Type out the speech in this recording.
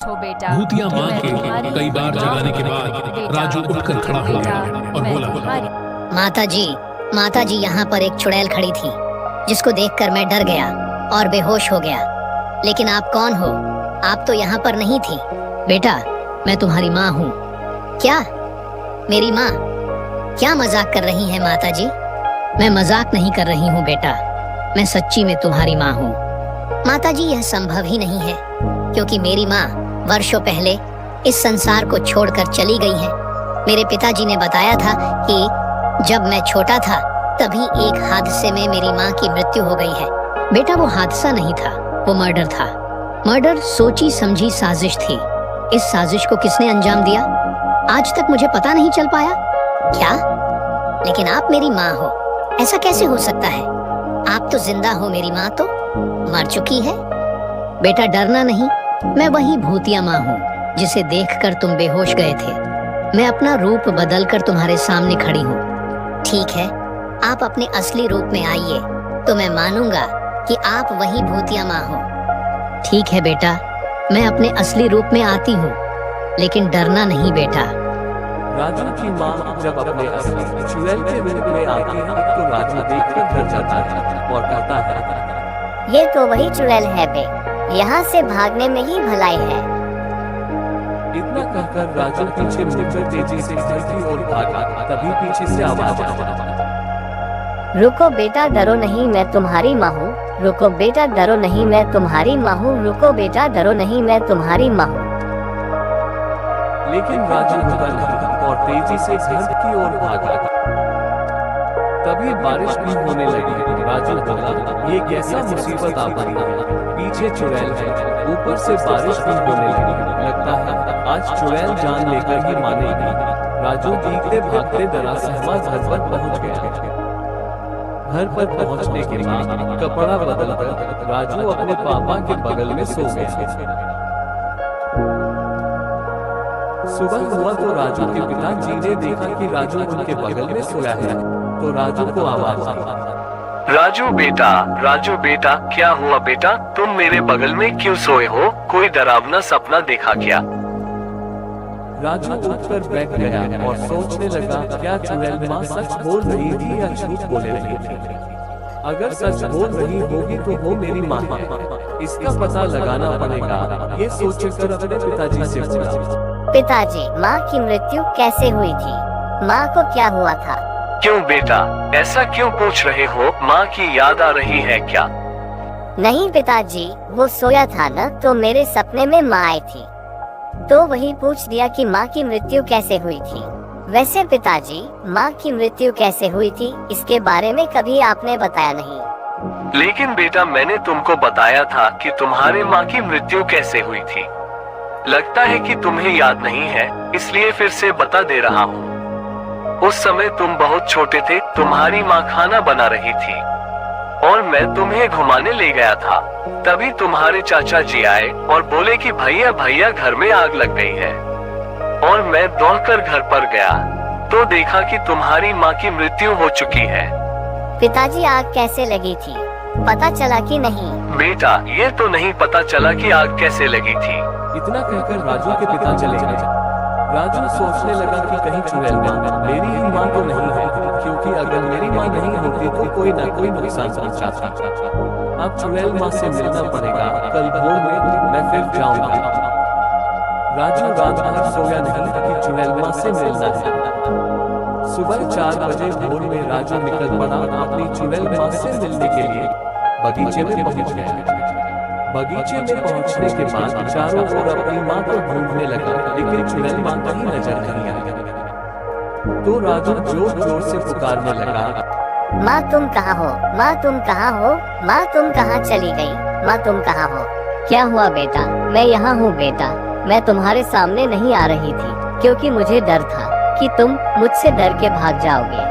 भूतिया माँ के कई बार जगाने के बाद राजू उठकर खड़ा हो गया और बोला, माता जी यहाँ पर एक चुड़ैल खड़ी थी जिसको देखकर मैं डर गया और बेहोश हो गया। लेकिन आप कौन हो? आप तो यहाँ पर नहीं थी। बेटा, मैं तुम्हारी माँ हूँ। क्या? मेरी माँ? क्या मजाक कर रही हैं माता जी? मैं मजाक नहीं कर रही हूँ बेटा, मैं सच्ची में तुम्हारी माँ हूँ। माता जी, यह संभव ही नहीं है, क्योंकि मेरी माँ वर्षों पहले इस संसार को छोड़कर चली गई है। मेरे पिताजी ने बताया था कि जब मैं छोटा था तभी एक हादसे में मेरी माँ की मृत्यु हो गई है। बेटा, वो हादसा नहीं था, वो मर्डर था। मर्डर सोची समझी साजिश थी। इस साजिश को किसने अंजाम दिया, आज तक मुझे पता नहीं चल पाया। क्या? लेकिन आप मेरी माँ हो, ऐसा कैसे हो सकता है? आप तो जिंदा हो, मेरी माँ तो मर चुकी है। बेटा, डरना नहीं, मैं वही भूतिया माँ हूँ जिसे देखकर तुम बेहोश गए थे। मैं अपना रूप बदलकर तुम्हारे सामने खड़ी हूँ। ठीक है, आप अपने असली रूप में आइए तो मैं मानूंगा कि आप वही भूतिया माँ हो। ठीक है बेटा, मैं अपने असली रूप में आती हूँ, लेकिन डरना नहीं बेटा। राजू की माँ जब अपने असली चुड़ैल के रूप में आती है तो राजू देखकर डर जाता है और कहता है, ये तो वही चुड़ैल है बे, यहाँ से भागने में ही भलाई है। इतना कहकर राजू पीछे मुड़कर तेजी से घर की ओर भागा। तभी पीछे से आवाज आई, रुको बेटा, डरो नहीं, मैं तुम्हारी माँ हूँ। रुको बेटा, डरो नहीं, मैं तुम्हारी माँ हूँ। रुको बेटा, डरो नहीं, मैं तुम्हारी माँ हूँ। लेकिन राजू रुका नहीं और तेजी से घर की ओर भागा। तभी बारिश भी होने लगी। राजू बोला, ये कैसा मुसीबत आ पड़ी है, पीछे चुड़ैल है, ऊपर से बारिश भी होने लगी। लगता है आज चुड़ैल जान लेकर ही मानेगी। राजू भीगते भागते डरा सहमा घर पर पहुंच गया। घर पर पहुंचने के बाद कपड़ा बदलकर राजू अपने पापा के बगल में सो गया। सुबह हुआ तो राजू के पिताजी ने देखा कि राजू उनके बगल में सोया है, तो राजू को आवाज आई, राजू बेटा, क्या हुआ बेटा? तुम मेरे बगल में क्यों सोए हो? कोई डरावना सपना देखा क्या? राजू उठकर बैठ गया और सोचने लगा, क्या चुड़ैल माँ सच बोल रही थी या झूठ बोले रही थी? अगर सच बोल रही होगी तो वो मेरी माँ है, इसका पता लगाना पड़ेगा। ये सोचकर अपने पिताजी से पूछा, पिताजी, माँ की मृत्यु कैसे हुई थी? माँ को क्या हुआ था? क्यों बेटा, ऐसा क्यों पूछ रहे हो? माँ की याद आ रही है क्या? नहीं पिताजी, वो सोया था ना, तो मेरे सपने में माँ आई थी, तो वही पूछ दिया कि माँ की मृत्यु कैसे हुई थी। वैसे पिताजी, माँ की मृत्यु कैसे हुई थी इसके बारे में कभी आपने बताया नहीं। लेकिन बेटा, मैंने तुमको बताया था कि तुम्हारे माँ की मृत्यु कैसे हुई थी। लगता है कि तुम्हें याद नहीं है, इसलिए फिर से बता दे रहा हूँ। उस समय तुम बहुत छोटे थे, तुम्हारी माँ खाना बना रही थी और मैं तुम्हें घुमाने ले गया था। तभी तुम्हारे चाचा जी आए और बोले कि भैया भैया, घर में आग लग गई है। और मैं दौड़कर घर पर गया तो देखा कि तुम्हारी माँ की मृत्यु हो चुकी है। पिताजी, आग कैसे लगी थी, पता चला कि नहीं? बेटा, ये तो नहीं पता चला कि आग कैसे लगी थी। इतना कहकर राजू के पिता चले गए। राजू सोचने लगा कि कहीं चुड़ैल माँ मेरी ही माँ तो नहीं है, क्योंकि अगर मेरी माँ नहीं होती तो कोई ना कोई नुकसान पहुंचाता। अब चुड़ैल माँ से मिलना पड़ेगा, कल भोर में मैं फिर जाऊंगा। राजू रात भर सोया नहीं कि चुड़ैल माँ से मिलना है। सुबह 4 बजे भोर में राजू निकल पड़ा अपनी चुड़ैल माँ से मिलने के लिए। बगीचे में पहुंच गया। बगीचे में पहुंचने के बाद चारों ओर अपनी माँ को ढूंढने लगा, लेकिन चुड़ैल माँ कहीं नजर नहीं आई। तो राजू जोर जोर से पुकारने लगा, माँ तुम कहाँ हो? माँ तुम कहाँ हो? माँ तुम कहाँ चली गई? माँ तुम कहाँ हो? क्या हुआ बेटा? मैं यहाँ हूँ बेटा, मैं तुम्हारे सामने नहीं आ रही थी क्योंकि मुझे डर था कि तुम मुझसे डर के भाग जाओगे।